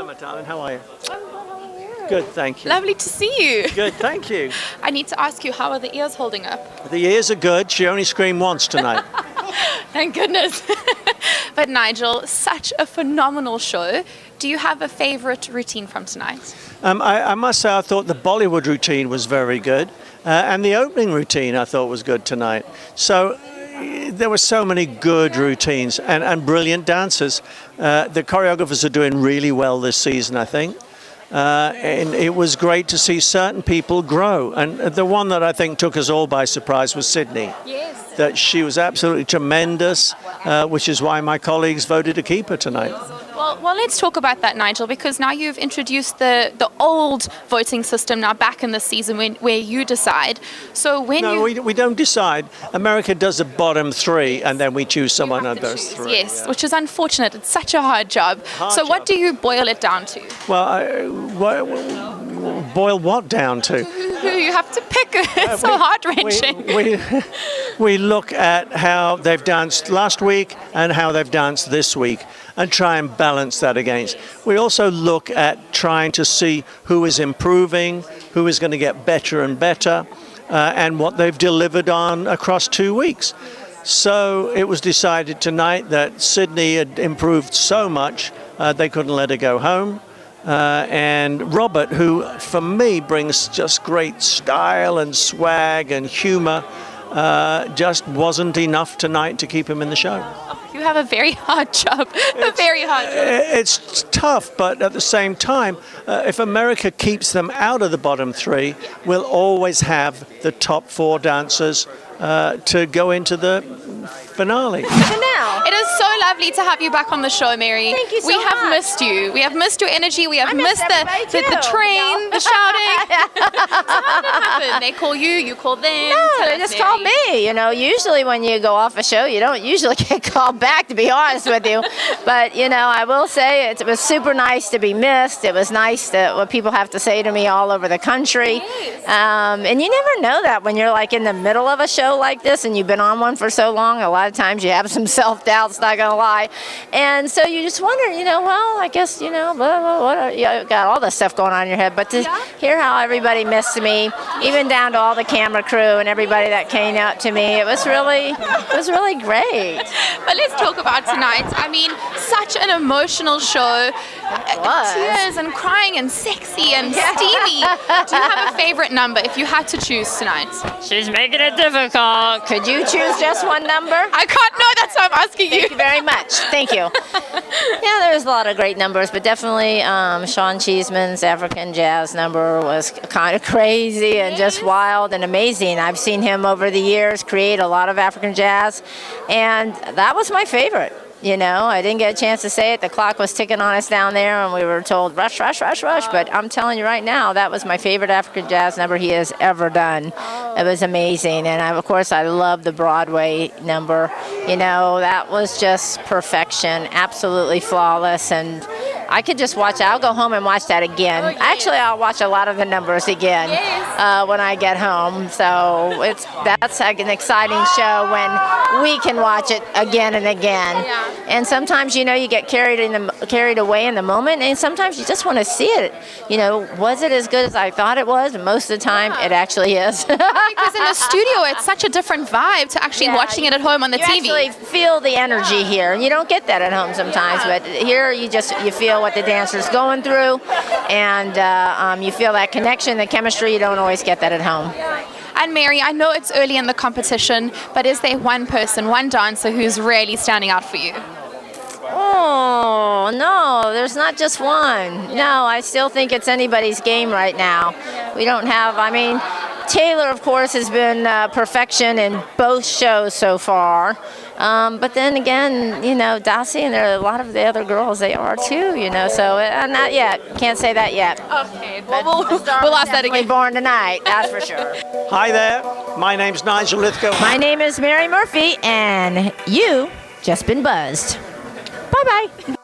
Hello, my darling. How are you? I'm good. How are you? Good, thank you. Lovely to see you. Good, thank you. I need to ask you, how are the ears holding up? The ears are good. She only screamed once tonight. Thank goodness. But Nigel, such a phenomenal show. Do you have a favorite routine from tonight? I must say I thought the Bollywood routine was very good. And the opening routine I thought was good tonight. So there were so many good routines and brilliant dancers. The choreographers are doing really well this season, I think. And it was great to see certain people grow. And the one that I think took us all by surprise was Sydney. Yes. That she was absolutely tremendous, which is why my colleagues voted to keep her tonight. Well, let's talk about that, Nigel, because now you've introduced the old voting system now back in the season where you decide. So when we don't decide. America does a bottom three, and then we choose someone of those three. Yes, which is unfortunate. It's such a hard job. What do you boil it down to? Well, boil what down to? Who you have to pick. It's so heart-wrenching. We look at how they've danced last week and how they've danced this week and try and balance that against. We also look at trying to see who is improving, who is going to get better and better, and what they've delivered on across 2 weeks. So it was decided tonight that Sydney had improved so much they couldn't let her go home. And Robert, who for me brings just great style and swag and humor, just wasn't enough tonight to keep him in the show. You have a very hard job, It's tough, but at the same time, if America keeps them out of the bottom three, we'll always have the top 4 dancers to go into the finale. It is so lovely to have you back on the show, Mary. Thank you so much. We have much. missed you. We have missed your energy. We have missed the train, the shouting. So how did that happen? They call you, you call them. No, they just call me. You know, usually when you go off a show, you don't usually get called back, to be honest with you. But, you know, I will say it was super nice to be missed. It was nice what people have to say to me all over the country. Yes. And you never know that when you're like in the middle of a show like this and you've been on one for so long. A lot of times you have some self-doubts, not going to lie. And so you just wonder, you know, well, I guess, you know, blah, blah, what, you got all this stuff going on in your head. But to hear how everybody missed me, even down to all the camera crew and everybody that came out to me, it was really great. But let's talk about tonight. I mean, such an emotional show. Tears and crying and sexy and steamy. Do you have a favorite number if you had to choose tonight? She's making it difficult. Could you choose just one number? I can't know. That's why I'm asking you. Thank you very much. Thank you. Yeah, there's a lot of great numbers, but definitely Sean Cheeseman's African jazz number was kind of crazy and just wild and amazing. I've seen him over the years create a lot of African jazz, and that was my favorite. You know, I didn't get a chance to say it. The clock was ticking on us down there, and we were told, rush, rush, rush, rush. But I'm telling you right now, that was my favorite African jazz number he has ever done. It was amazing. And, of course, I love the Broadway number. You know, that was just perfection, absolutely flawless. And I could just watch it. I'll go home and watch that again. Actually, I'll watch a lot of the numbers again when I get home. So that's like an exciting show when we can watch it again and again. And sometimes, you know, you get carried away in the moment, and sometimes you just want to see it. You know, was it as good as I thought it was? And most of the time, it actually is. Because in the studio, it's such a different vibe to actually watching it at home on the TV. You actually feel the energy here, and you don't get that at home sometimes. But here, you feel what the dancer's going through, and you feel that connection, the chemistry. You don't always get that at home. And Mary, I know it's early in the competition, but is there one person, one dancer who's really standing out for you? Oh, no, there's not just one. No, I still think it's anybody's game right now. We don't have, I mean, Taylor, of course, has been perfection in both shows so far. But then again, you know, Dossie and there are a lot of the other girls, they are too, you know. So not yet. Can't say that yet. Okay, well, we'll ask that again. Born tonight, that's for sure. Hi there. My name's Nigel Lithgow. My name is Mary Murphy, and you just been buzzed. Bye-bye.